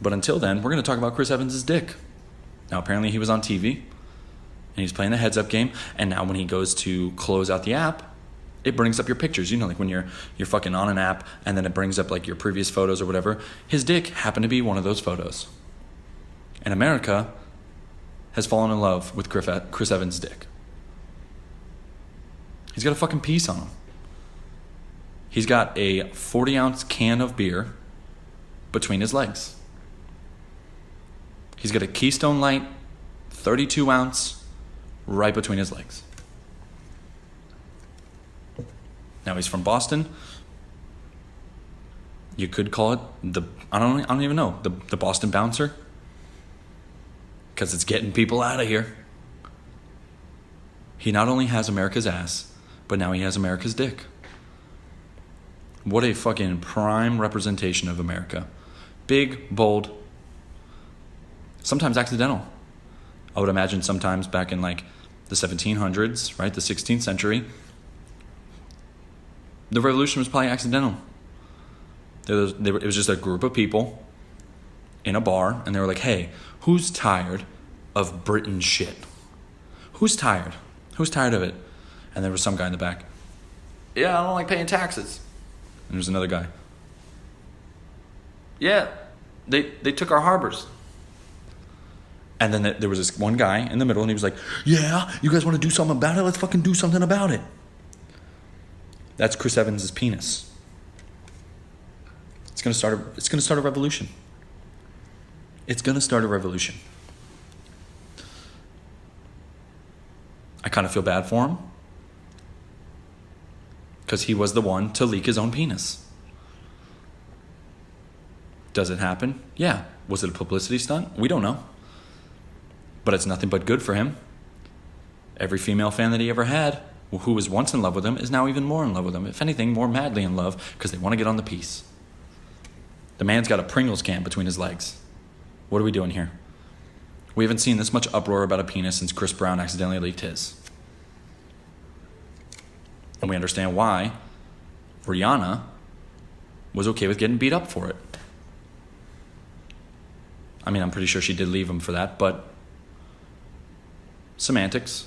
But until then, we're going to talk about Chris Evans' dick. Now, apparently he was on TV, and he's playing the heads-up game, and now when he goes to close out the app, it brings up your pictures. You know, like when you're fucking on an app, and then it brings up like your previous photos or whatever. His dick happened to be one of those photos. And America has fallen in love with Chris Evans' dick. He's got a fucking piece on him. He's got a 40-ounce can of beer between his legs. He's got a Keystone Light 32-ounce right between his legs. Now he's from Boston. You could call it I don't even know, the Boston Bouncer, because it's getting people out of here. He not only has America's ass, but now he has America's dick. What a fucking prime representation of America. Big, bold, sometimes accidental. I would imagine sometimes back in like the 1700s, right, the 16th century, the revolution was probably accidental. It was just a group of people in a bar, and they were like, hey, who's tired of Britain shit? Who's tired? Who's tired of it? And there was some guy in the back. Yeah, I don't like paying taxes. And there's another guy. Yeah, they took our harbors. And then there was this one guy in the middle, and he was like, yeah, you guys want to do something about it? Let's fucking do something about it. That's Chris Evans' penis. It's gonna start a revolution. It's gonna start a revolution. I kind of feel bad for him, because he was the one to leak his own penis. Does it happen? Yeah. Was it a publicity stunt? We don't know. But it's nothing but good for him. Every female fan that he ever had, who was once in love with him, is now even more in love with him. If anything, more madly in love, because they want to get on the piece. The man's got a Pringles can between his legs. What are we doing here? We haven't seen this much uproar about a penis since Chris Brown accidentally leaked his. And we understand why Rihanna was okay with getting beat up for it. I mean, I'm pretty sure she did leave him for that, but semantics.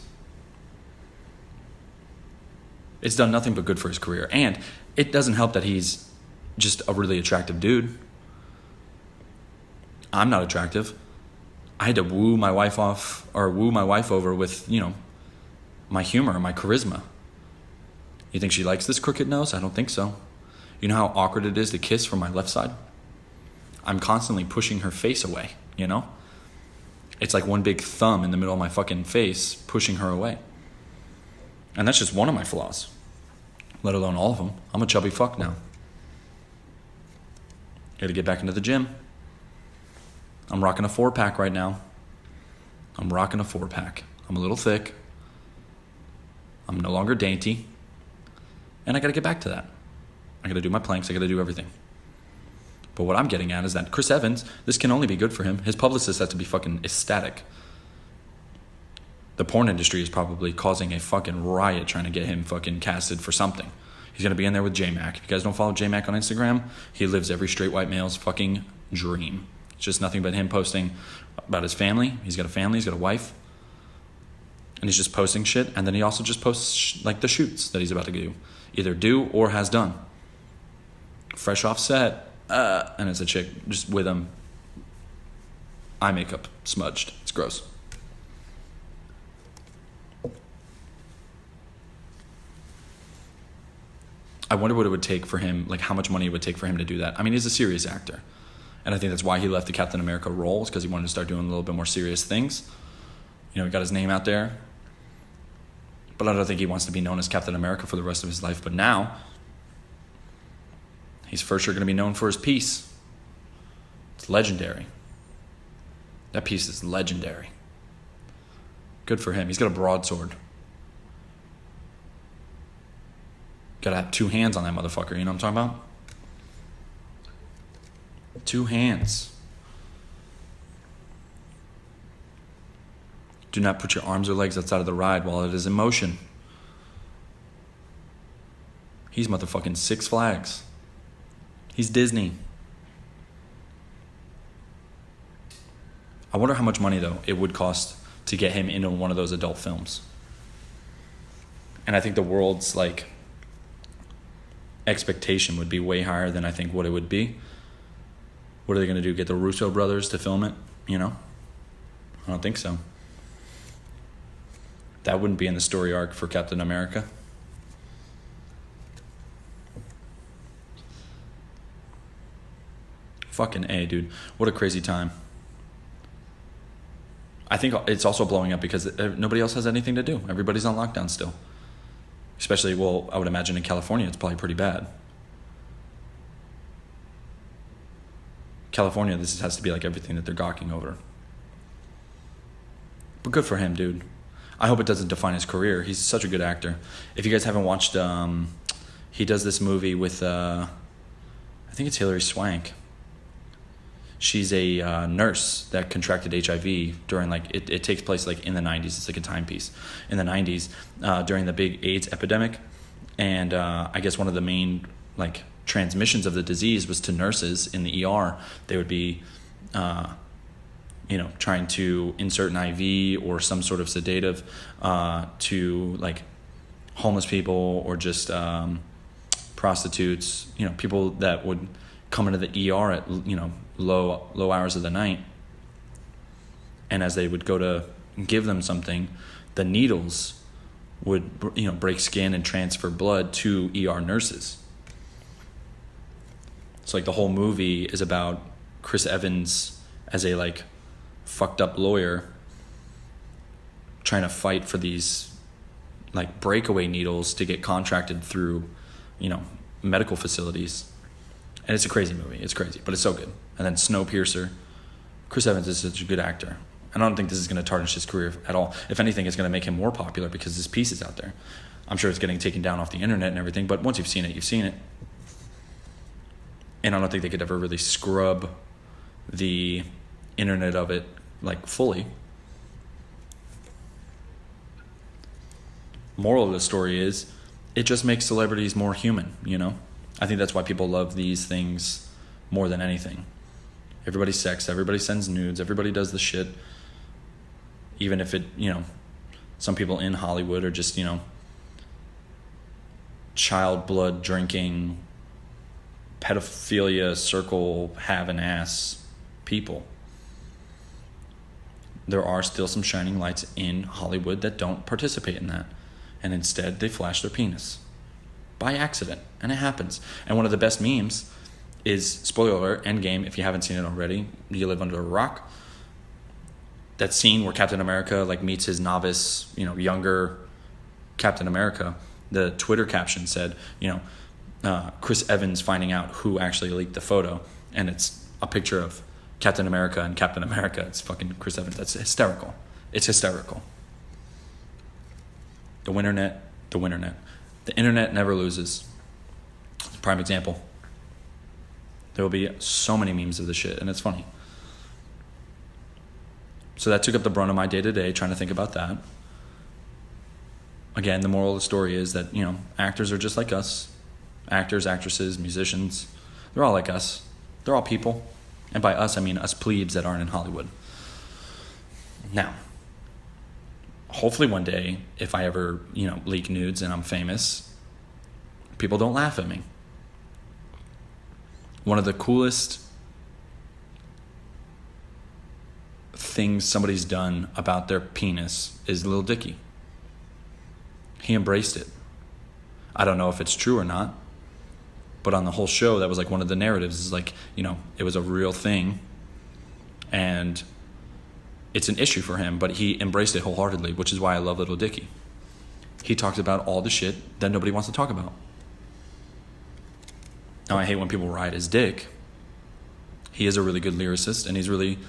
It's done nothing but good for his career. And it doesn't help that he's just a really attractive dude. I'm not attractive. I had to woo my wife over with, my humor, my charisma. You think she likes this crooked nose? I don't think so. You know how awkward it is to kiss from my left side? I'm constantly pushing her face away, It's like one big thumb in the middle of my fucking face pushing her away. And that's just one of my flaws, let alone all of them. I'm a chubby fuck now. Gotta get back into the gym. I'm rocking a 4-pack right now. I'm rocking a 4-pack. I'm a little thick. I'm no longer dainty. And I gotta get back to that. I gotta do my planks. I gotta do everything. But what I'm getting at is that Chris Evans, this can only be good for him. His publicist has to be fucking ecstatic. The porn industry is probably causing a fucking riot trying to get him fucking casted for something. He's going to be in there with J-Mac. If you guys don't follow J-Mac on Instagram, he lives every straight white male's fucking dream. It's just nothing but him posting about his family. He's got a family. He's got a wife. And he's just posting shit. And then he also just posts like the shoots that he's about to do. Either do or has done. Fresh off set. And it's a chick just with him. Eye makeup smudged. It's gross. I wonder what it would take for him, like how much money it would take for him to do that. I mean, he's a serious actor. And I think that's why he left the Captain America roles, because he wanted to start doing a little bit more serious things. He got his name out there. But I don't think he wants to be known as Captain America for the rest of his life. But now, he's for sure going to be known for his piece. It's legendary. That piece is legendary. Good for him. He's got a broadsword. Got to have 2 hands on that motherfucker. You know what I'm talking about? 2 hands. Do not put your arms or legs outside of the ride while it is in motion. He's motherfucking Six Flags. He's Disney. I wonder how much money, though, it would cost to get him into one of those adult films. And I think the world's, like, expectation would be way higher than I think what it would be. What are they going to do, get the Russo brothers to film it, you know? I don't think so. That wouldn't be in the story arc for Captain America. Fucking A, dude. What a crazy time. I think it's also blowing up because nobody else has anything to do. Everybody's on lockdown still. Especially, well, I would imagine in California, it's probably pretty bad. California, this has to be like everything that they're gawking over. But good for him, dude. I hope it doesn't define his career. He's such a good actor. If you guys haven't watched, he does this movie with, I think it's Hilary Swank. She's a nurse that contracted HIV during, like, it takes place, like, in the 90s. It's like a timepiece. In the 90s, during the big AIDS epidemic. And I guess one of the main, like, transmissions of the disease was to nurses in the ER. They would be, trying to insert an IV or some sort of sedative to, like, homeless people or just prostitutes, people that would come into the ER at, low hours of the night. And as they would go to give them something, the needles would, break skin and transfer blood to ER nurses. So, like, the whole movie is about Chris Evans as a, like, fucked up lawyer trying to fight for these, like, breakaway needles to get contracted through, medical facilities. And it's a crazy movie. It's crazy, but it's so good. And then Snowpiercer. Chris Evans is such a good actor. I don't think this is going to tarnish his career at all. If anything, it's going to make him more popular because his piece is out there. I'm sure it's getting taken down off the internet and everything, but once you've seen it, you've seen it. And I don't think they could ever really scrub the internet of it, like, fully. Moral of the story is, it just makes celebrities more human, I think that's why people love these things more than anything. Everybody's sex, everybody sends nudes, everybody does the shit. Even if it, some people in Hollywood are just, child blood drinking, pedophilia circle having ass people. There are still some shining lights in Hollywood that don't participate in that. And instead they flash their penis. By accident. And it happens. And one of the best memes is, spoiler alert, Endgame, if you haven't seen it already, you live under a rock. That scene where Captain America, like, meets his novice, younger Captain America. The Twitter caption said, Chris Evans finding out who actually leaked the photo. And it's a picture of Captain America and Captain America. It's fucking Chris Evans. That's hysterical. It's hysterical. The winternet. The internet never loses. Prime example. There will be so many memes of this shit, and it's funny. So that took up the brunt of my day-to-day, trying to think about that. Again, the moral of the story is that, actors are just like us. Actors, actresses, musicians, they're all like us. They're all people. And by us, I mean us plebes that aren't in Hollywood. Now, hopefully one day, if I ever, leak nudes and I'm famous, people don't laugh at me. One of the coolest things somebody's done about their penis is Lil Dicky. He embraced it. I don't know if it's true or not, but on the whole show, that was like one of the narratives. Is like, it was a real thing, and it's an issue for him, but he embraced it wholeheartedly, which is why I love Lil Dicky. He talks about all the shit that nobody wants to talk about. Now, I hate when people ride his dick. He is a really good lyricist, and he's really,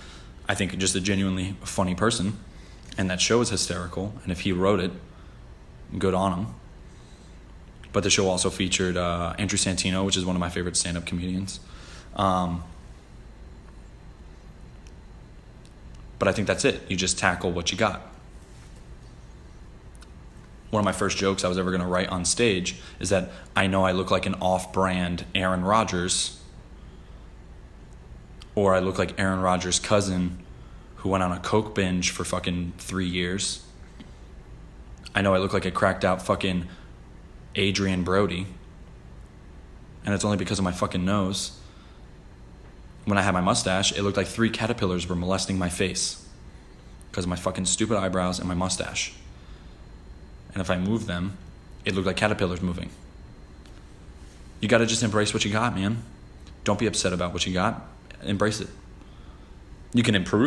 I think, just a genuinely funny person. And that show is hysterical, and if he wrote it, good on him. But the show also featured Andrew Santino, which is one of my favorite stand-up comedians. But I think that's it. You just tackle what you got. One of my first jokes I was ever going to write on stage is that I know I look like an off-brand Aaron Rodgers, or I look like Aaron Rodgers' cousin who went on a coke binge for fucking 3 years. I know I look like a cracked out fucking Adrian Brody. And it's only because of my fucking nose. When I had my mustache, it looked like 3 caterpillars were molesting my face because of my fucking stupid eyebrows and my mustache. And if I moved them, it looked like caterpillars moving. You gotta just embrace what you got, man. Don't be upset about what you got. Embrace it. You can improve.